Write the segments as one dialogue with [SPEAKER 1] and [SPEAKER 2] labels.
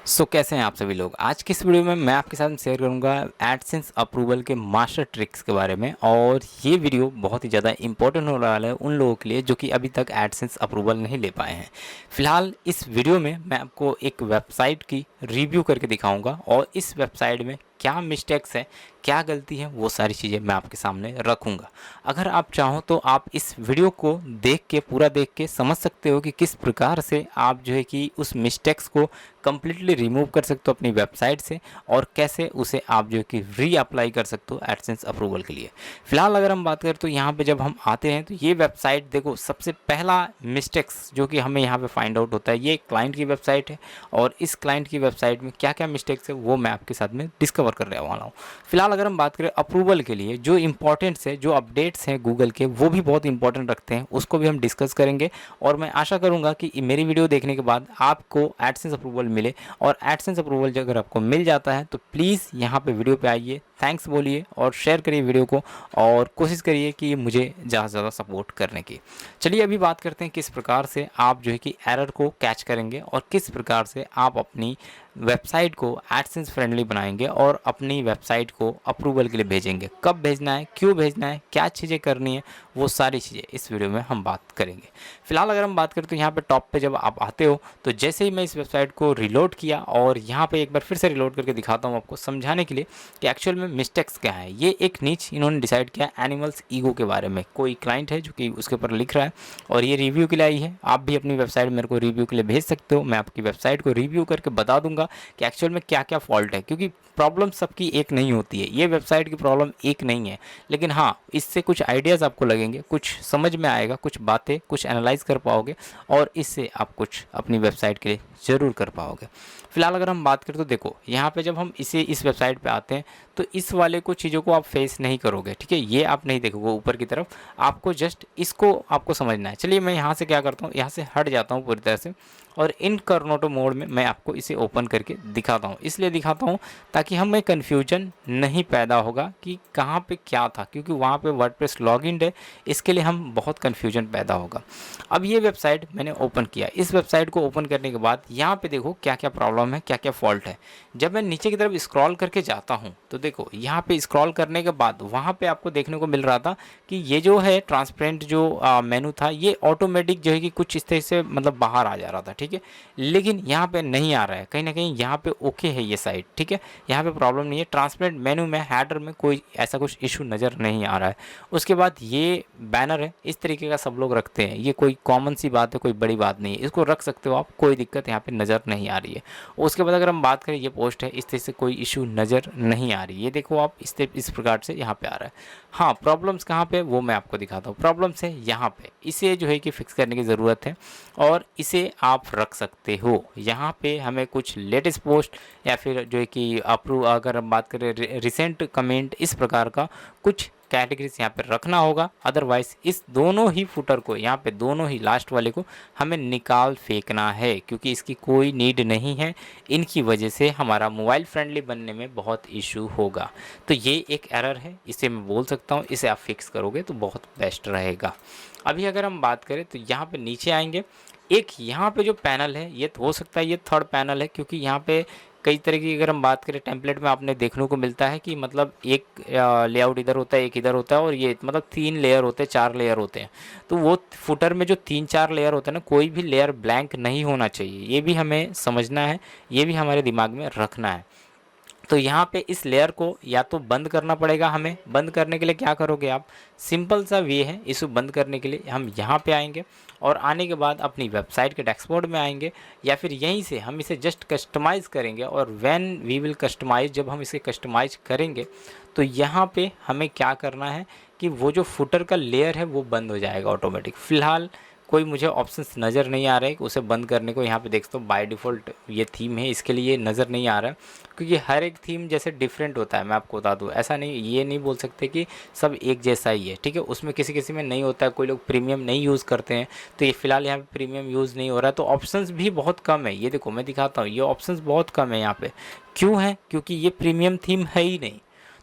[SPEAKER 1] कैसे हैं आप सभी लोग। आज की इस वीडियो में मैं आपके साथ शेयर करूंगा एडसेंस अप्रूवल के मास्टर ट्रिक्स के बारे में। और ये वीडियो बहुत ही ज़्यादा इंपॉर्टेंट होने वाला है उन लोगों के लिए जो कि अभी तक एडसेंस अप्रूवल नहीं ले पाए हैं। फिलहाल इस वीडियो में मैं आपको एक वेबसाइट की रिव्यू करके दिखाऊंगा और इस वेबसाइट में क्या मिस्टेक्स है, क्या गलती है, वो सारी चीज़ें मैं आपके सामने रखूंगा। अगर आप चाहो तो आप इस वीडियो को देख के पूरा देख के समझ सकते हो कि किस प्रकार से आप जो है कि उस मिस्टेक्स को कम्प्लीटली रिमूव कर सकते हो अपनी वेबसाइट से, और कैसे उसे आप जो है कि री अप्लाई कर सकते हो एडसेंस अप्रूवल के लिए। फिलहाल अगर हम बात करें तो यहाँ पे जब हम आते हैं तो ये वेबसाइट देखो, सबसे पहला मिस्टेक्स जो कि हमें यहाँ पे फाइंड आउट होता है, ये क्लाइंट की वेबसाइट है और इस क्लाइंट की वेबसाइट में क्या क्या मिस्टेक्स है वो मैं आपके साथ में डिस्कवर करने वाला हूँ। फिलहाल अगर हम बात करें अप्रूवल के लिए जो इंपॉर्टेंट्स है, जो अपडेट्स हैं गूगल के, वो भी बहुत इंपॉर्टेंट रखते हैं, उसको भी हम डिस्कस करेंगे। और मैं आशा करूंगा कि मेरी वीडियो देखने के बाद आपको एडसेंस अप्रूवल मिले, और एडसेंस अप्रूवल अगर आपको मिल जाता है तो प्लीज़ यहाँ पे वीडियो पे आइए, थैंक्स बोलिए और शेयर करिए वीडियो को, और कोशिश करिए कि मुझे ज़्यादा से ज़्यादा सपोर्ट करने की। चलिए अभी बात करते हैं किस प्रकार से आप जो है कि एरर को कैच करेंगे और किस प्रकार से आप अपनी वेबसाइट को एडसेंस फ्रेंडली बनाएंगे और अपनी वेबसाइट को अप्रूवल के लिए भेजेंगे। कब भेजना है, क्यों भेजना है, क्या चीज़ें करनी है, वो सारी चीज़ें इस वीडियो में हम बात करेंगे। फिलहाल अगर हम बात करें तो यहाँ पे टॉप पे जब आप आते हो तो जैसे ही मैं इस वेबसाइट को रिलोड किया, और यहाँ पे एक बार फिर से रिलोड करके दिखाता हूँ आपको समझाने के लिए कि एक्चुअल में मिस्टेक्स क्या है। ये एक नीच इन्होंने डिसाइड किया एनिमल्स ईगो के बारे में। कोई क्लाइंट है जो कि उसके ऊपर लिख रहा है और ये रिव्यू के लिए आई है। आप भी अपनी वेबसाइट मेरे को रिव्यू के लिए भेज सकते हो, मैं आपकी वेबसाइट को रिव्यू करके बता दूंगा कि एक्चुअल में क्या क्या फॉल्ट है, क्योंकि प्रॉब्लम सबकी एक नहीं होती है। ये वेबसाइट की प्रॉब्लम एक नहीं है, लेकिन हाँ, इससे कुछ आइडियाज़ आपको लगेंगे, कुछ समझ में आएगा, कुछ बातें कुछ एनालाइज कर पाओगे और इससे आप कुछ अपनी वेबसाइट के लिए ज़रूर कर पाओगे। फिलहाल अगर हम बात करें तो देखो, यहाँ पे जब हम इस वेबसाइट पे आते हैं तो इस वाले को चीज़ों को आप फेस नहीं करोगे, ठीक है। ये आप नहीं देखोगे ऊपर की तरफ, आपको जस्ट इसको आपको समझना है। चलिए मैं यहाँ से क्या करता हूँ, यहाँ से हट जाता हूँ पूरी तरह से, और इनकॉग्निटो मोड में मैं आपको इसे ओपन करके दिखाता हूँ। इसलिए दिखाता हूँ ताकि हमें कन्फ्यूजन नहीं पैदा होगा कि कहाँ पे क्या था, क्योंकि वहाँ पे वर्डप्रेस लॉगिन है, इसके लिए हम बहुत कन्फ्यूजन पैदा होगा। अब ये वेबसाइट मैंने ओपन किया, इस वेबसाइट को ओपन करने के बाद यहाँ पे देखो क्या क्या प्रॉब्लम है, क्या क्या फॉल्ट है। जब मैं नीचे की तरफ स्क्रॉल करके जाता हूँ तो देखो, यहाँ पे स्क्रॉल करने के बाद वहाँ पे आपको देखने को मिल रहा था कि ये जो है ट्रांसपेरेंट जो मेनू था, ये ऑटोमेटिक जो है कि कुछ इस तरह से मतलब बाहर आ जा रहा था, ठीक है। लेकिन यहाँ पे नहीं आ रहा है, कहीं ना कहीं यहाँ पे ओके है ये साइट, ठीक है। यहाँ पे प्रॉब्लम नहीं है, ट्रांसपेरेंट मेनू में हेडर में कोई ऐसा कुछ इशू नज़र नहीं आ रहा है। उसके बाद ये बैनर है, इस तरीके का सब लोग रखते हैं, ये कोई कॉमन सी बात है, कोई बड़ी बात नहीं है, इसको रख सकते हो आप, कोई दिक्कत यहाँ पे नज़र नहीं आ रही है। उसके बाद अगर हम बात करें, ये पोस्ट है, इस तरह से कोई इशू नज़र नहीं आ रही, ये देखो आप, इस प्रकार से यहाँ पे आ रहा है। हाँ, प्रॉब्लम्स कहाँ पे वो मैं आपको दिखाता हूँ। प्रॉब्लम्स है यहाँ पे, इसे जो है कि फिक्स करने की ज़रूरत है और इसे आप रख सकते हो। यहाँ पे हमें कुछ लेटेस्ट पोस्ट या फिर जो है कि अप्रूव, अगर हम बात करें रिसेंट कमेंट, इस प्रकार का कुछ कैटेगरीज यहाँ पे रखना होगा। अदरवाइज इस दोनों ही फुटर को, यहाँ पे दोनों ही लास्ट वाले को हमें निकाल फेंकना है, क्योंकि इसकी कोई नीड नहीं है। इनकी वजह से हमारा मोबाइल फ्रेंडली बनने में बहुत इशू होगा। तो ये एक एरर है, इसे मैं बोल सकता हूँ, इसे आप फिक्स करोगे तो बहुत बेस्ट रहेगा। अभी अगर हम बात करें तो यहाँ पे नीचे आएंगे, एक यहाँ पे जो पैनल है, ये हो सकता है ये थर्ड पैनल है, क्योंकि यहाँ पे कई तरह की, अगर हम बात करें टेम्पलेट में आपने देखने को मिलता है कि मतलब एक लेआउट इधर होता है, एक इधर होता है, और ये मतलब 3 लेयर होते हैं, 4 लेयर होते हैं। तो वो फुटर में जो 3-4 लेयर होते हैं ना, कोई भी लेयर ब्लैंक नहीं होना चाहिए, ये भी हमें समझना है, ये भी हमारे दिमाग में रखना है। तो यहाँ पे इस लेयर को या तो बंद करना पड़ेगा हमें। बंद करने के लिए क्या करोगे आप, सिंपल सा वे है, इसको बंद करने के लिए हम यहाँ पे आएंगे और आने के बाद अपनी वेबसाइट के डैशबोर्ड में आएंगे, या फिर यहीं से हम इसे जस्ट कस्टमाइज़ करेंगे। और व्हेन वी विल कस्टमाइज़, जब हम इसे कस्टमाइज़ करेंगे तो यहाँ पे हमें क्या करना है कि वो जो फुटर का लेयर है वो बंद हो जाएगा ऑटोमेटिक। फ़िलहाल कोई मुझे ऑप्शंस नज़र नहीं आ रहे कि उसे बंद करने को। यहाँ पे देखते हो बाय डिफ़ॉल्ट ये थीम है, इसके लिए नज़र नहीं आ रहा है, क्योंकि हर एक थीम जैसे डिफरेंट होता है। मैं आपको बता दूँ, ऐसा नहीं, ये नहीं बोल सकते कि सब एक जैसा ही है, ठीक है। उसमें किसी किसी में नहीं होता है, कोई लोग प्रीमियम नहीं यूज़ करते हैं, तो ये फ़िलहाल यहाँ पे प्रीमियम यूज़ नहीं हो रहा है, तो ऑप्शंस भी बहुत कम है। ये देखो मैं दिखाता हूँ, ये ऑप्शंस बहुत कम है यहाँ पे। क्यों है, क्योंकि ये प्रीमियम थीम है ही नहीं।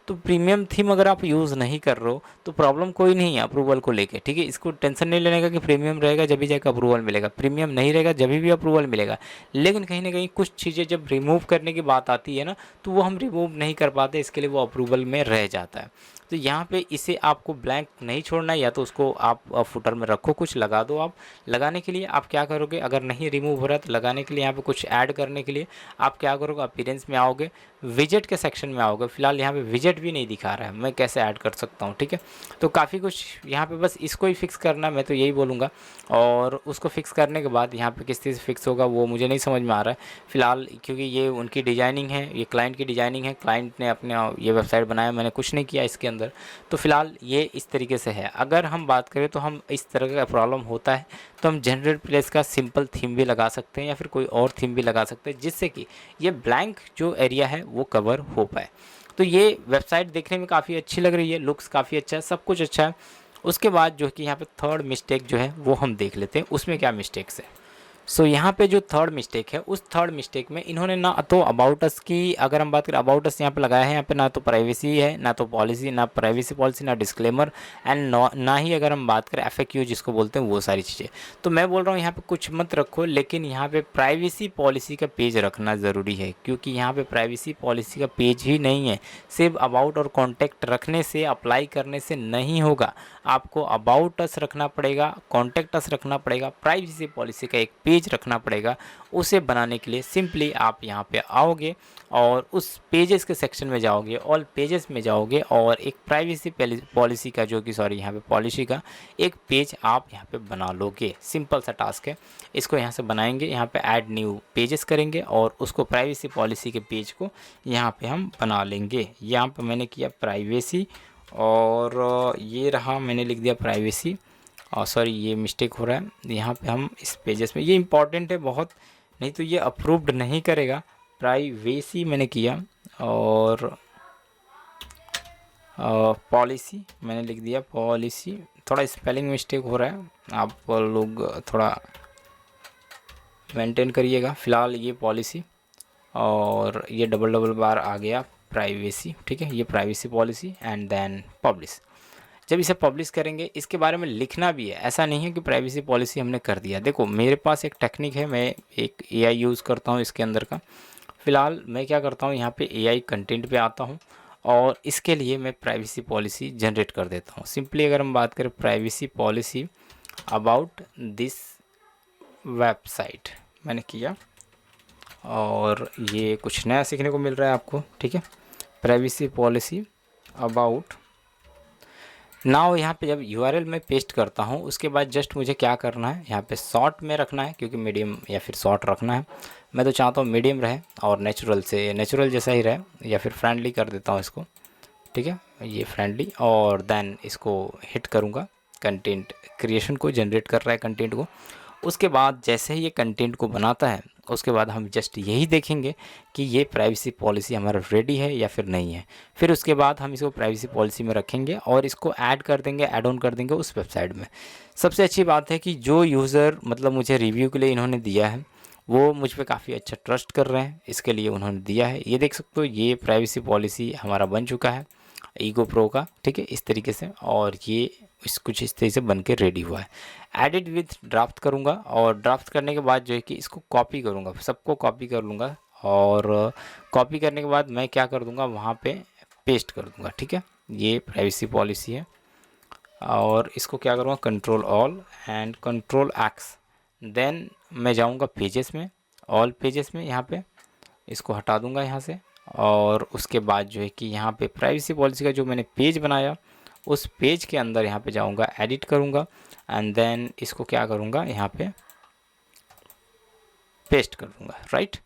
[SPEAKER 1] तो प्रीमियम थीम अगर आप यूज़ नहीं कर रहे हो तो प्रॉब्लम कोई नहीं है अप्रूवल को लेके, ठीक है। इसको टेंशन नहीं लेने का कि प्रीमियम रहेगा जब भी जाकर अप्रूवल मिलेगा, प्रीमियम नहीं रहेगा जब भी अप्रूवल मिलेगा। लेकिन कहीं ना कहीं कुछ चीज़ें जब रिमूव करने की बात आती है ना, तो वो हम रिमूव नहीं कर पाते, इसके लिए वो अप्रूवल में रह जाता है। तो यहाँ पे इसे आपको ब्लैंक नहीं छोड़ना है, या तो उसको आप फुटर में रखो, कुछ लगा दो। आप लगाने के लिए आप क्या करोगे, अगर नहीं रिमूव हो रहा है तो लगाने के लिए यहाँ पे कुछ ऐड करने के लिए आप क्या करोगे, अपीयरेंस में आओगे, विजेट के सेक्शन में आओगे। फिलहाल यहाँ पे विजेट भी नहीं दिखा रहा है, मैं कैसे ऐड कर सकता हूँ, ठीक है। तो काफ़ी कुछ यहाँ पे बस इसको ही फिक्स करना, मैं तो यही बोलूँगा। और उसको फिक्स करने के बाद यहाँ पे किस चीज़ फिक्स होगा वो मुझे नहीं समझ में आ रहा है फ़िलहाल, क्योंकि ये उनकी डिजाइनिंग है, ये क्लाइंट की डिजाइनिंग है, क्लाइंट ने अपने ये वेबसाइट बनाया, मैंने कुछ नहीं किया इसके अंदर। तो फ़िलहाल ये इस तरीके से है। अगर हम बात करें तो हम इस तरह का प्रॉब्लम होता है तो हम जनरल प्लेस का सिंपल थीम भी लगा सकते हैं, या फिर कोई और थीम भी लगा सकते हैं, जिससे कि ये ब्लैंक जो एरिया है वो कवर हो पाए। तो ये वेबसाइट देखने में काफ़ी अच्छी लग रही है, लुक्स काफ़ी अच्छा है, सब कुछ अच्छा है। उसके बाद जो कि यहाँ पे थर्ड मिस्टेक जो है वो हम देख लेते हैं, उसमें क्या मिस्टेक्स है। यहाँ पे जो थर्ड मिस्टेक है, उस थर्ड मिस्टेक में इन्होंने ना तो अबाउट अस की, अगर हम बात करें अबाउट अस यहाँ पे लगाया है, यहाँ पे ना तो प्राइवेसी है, ना तो पॉलिसी, ना प्राइवेसी पॉलिसी, ना डिस्क्लेमर, एंड ना ही अगर हम बात करें FAQ जिसको बोलते हैं वो सारी चीज़ें। तो मैं बोल रहा हूँ यहाँ पे कुछ मत रखो, लेकिन यहाँ पे प्राइवेसी पॉलिसी का पेज रखना ज़रूरी है, क्योंकि यहाँ पे प्राइवेसी पॉलिसी का पेज ही नहीं है। सिर्फ अबाउट और कॉन्टैक्ट रखने से, अप्लाई करने से नहीं होगा, आपको अबाउट अस रखना पड़ेगा, कॉन्टैक्ट अस रखना पड़ेगा, प्राइवेसी पॉलिसी का एक पेज रखना पड़ेगा। उसे बनाने के लिए सिंपली आप यहाँ पे आओगे और उस पेजेस के सेक्शन में जाओगे, ऑल पेजेस में जाओगे, और एक प्राइवेसी पॉलिसी का जो कि यहाँ पे पॉलिसी का एक पेज आप यहाँ पे बना लोगे। सिंपल सा टास्क है, इसको यहाँ से बनाएंगे, यहाँ पे ऐड न्यू पेजेस करेंगे और उसको प्राइवेसी पॉलिसी के पेज को यहाँ पे हम बना लेंगे। यहाँ पे मैंने किया प्राइवेसी, और ये रहा, मैंने लिख दिया प्राइवेसी, और सॉरी ये मिस्टेक हो रहा है, यहाँ पे हम इस पेजेस में, ये इंपॉर्टेंट है बहुत, नहीं तो ये अप्रूव्ड नहीं करेगा। प्राइवेसी मैंने किया, और पॉलिसी मैंने लिख दिया, पॉलिसी। थोड़ा स्पेलिंग मिस्टेक हो रहा है, आप लोग थोड़ा मेंटेन करिएगा। फ़िलहाल ये पॉलिसी, और ये डबल बार आ गया प्राइवेसी, ठीक है, ये privacy policy, and then publish. जब इसे पब्लिश करेंगे, इसके बारे में लिखना भी है, ऐसा नहीं है कि प्राइवेसी पॉलिसी हमने कर दिया। देखो मेरे पास एक टेक्निक है, मैं एक AI यूज़ करता हूँ इसके अंदर का। फ़िलहाल मैं क्या करता हूँ, यहाँ पे AI कंटेंट पे आता हूँ, और इसके लिए मैं प्राइवेसी पॉलिसी जनरेट कर देता हूँ। सिंपली अगर हम बात करें privacy policy about this website, मैंने किया, और ये कुछ नया सीखने को मिल रहा है आपको, ठीक है। प्राइवेसी पॉलिसी अबाउट नाउ, यहाँ पे जब URL में पेस्ट करता हूँ, उसके बाद जस्ट मुझे क्या करना है, यहाँ पे शॉर्ट में रखना है, क्योंकि मीडियम या फिर शॉर्ट रखना है। मैं तो चाहता हूँ मीडियम रहे और नेचुरल जैसा ही रहे, या फिर फ्रेंडली कर देता हूँ इसको, ठीक है, ये फ्रेंडली। और देन इसको हिट करूँगा, कंटेंट क्रिएशन को जनरेट कर रहा है कंटेंट को। उसके बाद जैसे ही ये कंटेंट को बनाता है, उसके बाद हम जस्ट यही देखेंगे कि ये प्राइवेसी पॉलिसी हमारा रेडी है या फिर नहीं है। फिर उसके बाद हम इसको प्राइवेसी पॉलिसी में रखेंगे और इसको ऐड कर देंगे, ऐड ऑन कर देंगे उस वेबसाइट में। सबसे अच्छी बात है कि जो यूज़र मतलब मुझे रिव्यू के लिए इन्होंने दिया है, वो मुझ पे काफ़ी अच्छा ट्रस्ट कर रहे हैं, इसके लिए उन्होंने दिया है। ये देख सकते हो, ये प्राइवेसी पॉलिसी हमारा बन चुका है ईगो प्रो का, ठीक है, इस तरीके से। और ये कुछ इस तरीके से बन के रेडी हुआ है। एडिट विथ ड्राफ्ट करूँगा, और ड्राफ्ट करने के बाद जो है कि इसको कॉपी करूँगा, सबको कॉपी कर लूँगा, और कॉपी करने के बाद मैं क्या कर दूँगा, वहाँ पे पेस्ट कर दूँगा, ठीक है। ये प्राइवेसी पॉलिसी है, और इसको क्या करूँगा, control all and control X, then मैं जाऊँगा पेजेस में, ऑल पेजेस में, यहाँ पे इसको हटा दूँगा यहाँ से। और उसके बाद जो है कि यहाँ पे प्राइवेसी पॉलिसी का जो मैंने पेज बनाया, उस पेज के अंदर यहाँ पे जाऊँगा, एडिट करूँगा, एंड देन इसको क्या करूँगा, यहाँ पे पेस्ट कर दूँगा, राइट।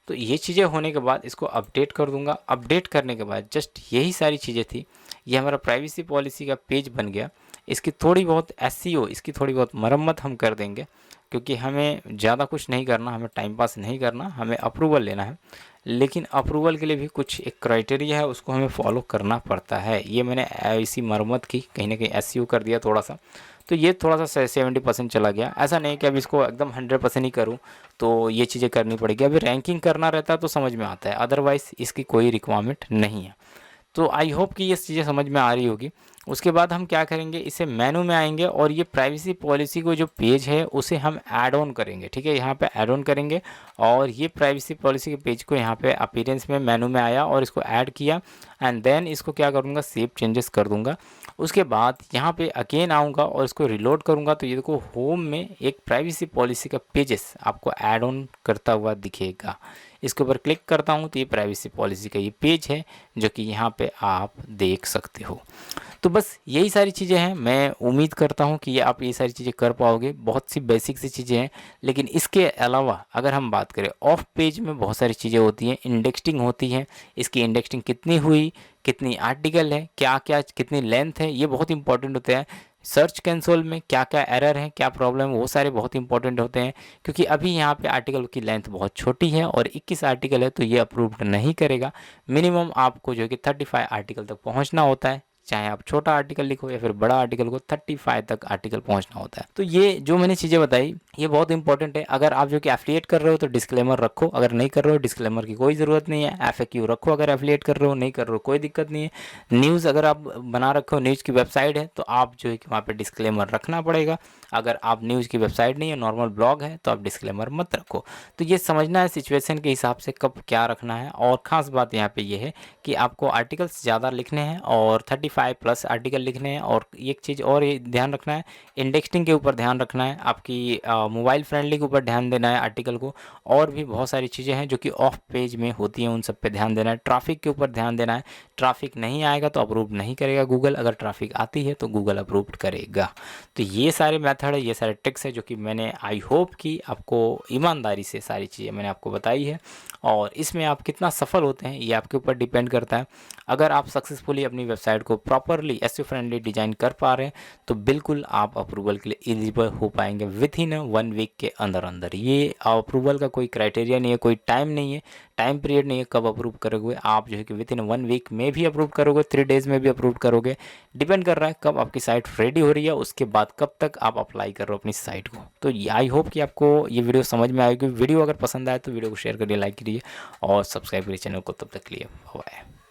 [SPEAKER 1] तो ये चीज़ें होने के बाद इसको अपडेट कर दूँगा। अपडेट करने के बाद जस्ट यही सारी चीज़ें थी, ये हमारा प्राइवेसी पॉलिसी का पेज बन गया। इसकी थोड़ी बहुत SEO, इसकी थोड़ी बहुत मरम्मत हम कर देंगे, क्योंकि हमें ज़्यादा कुछ नहीं करना, हमें टाइम पास नहीं करना, हमें अप्रूवल लेना है। लेकिन अप्रूवल के लिए भी कुछ एक क्राइटेरिया है, उसको हमें फॉलो करना पड़ता है। ये मैंने इसी मरम्मत की, कहीं ना कहीं SEO कर दिया थोड़ा सा, तो ये थोड़ा सा 70% चला गया। ऐसा नहीं कि अब इसको एकदम 100% ही करूँ, तो ये चीज़ें करनी पड़ेगी। अभी रैंकिंग करना रहता है तो समझ में आता है, अदरवाइज़ इसकी कोई रिक्वायरमेंट नहीं है। तो आई होप कि ये चीज़ें समझ में आ रही होगी। उसके बाद हम क्या करेंगे, इसे मेनू में आएंगे और ये प्राइवेसी पॉलिसी को जो पेज है उसे हम ऐड ऑन करेंगे। ठीक है, यहाँ पे ऐड ऑन करेंगे और ये प्राइवेसी पॉलिसी के पेज को यहाँ पे अपीयरेंस में मेनू में आया और इसको ऐड किया एंड देन इसको क्या करूँगा, सेव चेंजेस कर दूँगा। उसके बाद यहाँ पे अगेन आऊँगा और इसको रिलोड करूँगा तो ये देखो होम में एक प्राइवेसी पॉलिसी का पेजेस आपको ऐड ऑन करता हुआ दिखेगा। इसके ऊपर क्लिक करता हूँ तो ये प्राइवेसी पॉलिसी का ये पेज है जो कि यहाँ पे आप देख सकते हो। तो बस यही सारी चीज़ें हैं। मैं उम्मीद करता हूँ कि ये आप ये सारी चीज़ें कर पाओगे। बहुत सी बेसिक सी चीज़ें हैं, लेकिन इसके अलावा अगर हम बात करें ऑफ पेज में बहुत सारी चीज़ें होती हैं। इंडेक्सिंग होती है, इसकी इंडेक्सिंग कितनी हुई, कितनी आर्टिकल है, क्या क्या कितनी लेंथ है, ये बहुत इंपॉर्टेंट होते हैं। सर्च कंसोल में क्या क्या एरर है, क्या प्रॉब्लम है, वो सारे बहुत इंपॉर्टेंट होते हैं। क्योंकि अभी यहाँ पे आर्टिकल की लेंथ बहुत छोटी है और 21 आर्टिकल है तो ये अप्रूव्ड नहीं करेगा। मिनिमम आपको जो कि 35 आर्टिकल तक पहुँचना होता है, चाहे आप छोटा आर्टिकल लिखो या फिर बड़ा आर्टिकल को 35 तक आर्टिकल पहुंचना होता है। तो ये जो मैंने चीज़ें बताई ये बहुत इंपॉर्टेंट है। अगर आप जो कि एफिलिएट कर रहे हो तो डिस्क्लेमर रखो, अगर नहीं कर रहे हो डिस्क्लेमर की कोई ज़रूरत नहीं है। एफएक्यू रखो अगर एफिलिएट कर रहे हो, नहीं कर रहे हो कोई दिक्कत नहीं है। न्यूज़ अगर आप बना रखे हो, न्यूज़ की वेबसाइट है तो आप जो है कि वहाँ पर डिस्क्लेमर रखना पड़ेगा। अगर आप न्यूज़ की वेबसाइट नहीं है, नॉर्मल ब्लॉग है, तो आप डिस्क्लेमर मत रखो। तो ये समझना है सिचुएशन के हिसाब से कब क्या रखना है। और ख़ास बात यहाँ पे ये है कि आपको आर्टिकल्स ज़्यादा लिखने हैं और 35 प्लस आर्टिकल लिखने हैं। और एक चीज़ और ये ध्यान रखना है, इंडेक्सिंग के ऊपर ध्यान रखना है, आपकी मोबाइल फ्रेंडली के ऊपर ध्यान देना है आर्टिकल को। और भी बहुत सारी चीज़ें हैं जो कि ऑफ पेज में होती हैं, उन सब पे ध्यान देना है। ट्रैफिक के ऊपर ध्यान देना है, ट्रैफिक नहीं आएगा तो अप्रूव नहीं करेगा गूगल, अगर ट्रैफिक आती है तो गूगल अप्रूव करेगा। तो ये सारे मेथड है, ये सारे ट्रिक्स है जो कि मैंने आई होप कि आपको ईमानदारी से सारी चीज़ें मैंने आपको बताई है। और इसमें आप कितना सफल होते हैं ये आपके ऊपर डिपेंड करता है। अगर आप सक्सेसफुली अपनी वेबसाइट को प्रॉपरली एसईओ फ्रेंडली डिज़ाइन कर पा रहे हैं तो बिल्कुल आप अप्रूवल के लिए एलिजिबल हो पाएंगे विथ इन 1 वीक के अंदर अंदर। ये अप्रूवल का कोई क्राइटेरिया नहीं है, कोई टाइम नहीं है, टाइम पीरियड नहीं है कब अप्रूव करोगे आप। जो है कि विद इन 1 वीक में भी अप्रूव करोगे, 3 डेज़ में भी अप्रूव करोगे। डिपेंड कर रहा है कब आपकी साइट रेडी हो रही है, उसके बाद कब तक आप अप्लाई कर रहे हो अपनी साइट को। तो आई होप कि आपको ये वीडियो समझ में आएगी। वीडियो अगर पसंद आए तो वीडियो को शेयर करिए, लाइक करिए और सब्सक्राइब करिए चैनल को। तब तक के लिए बाय।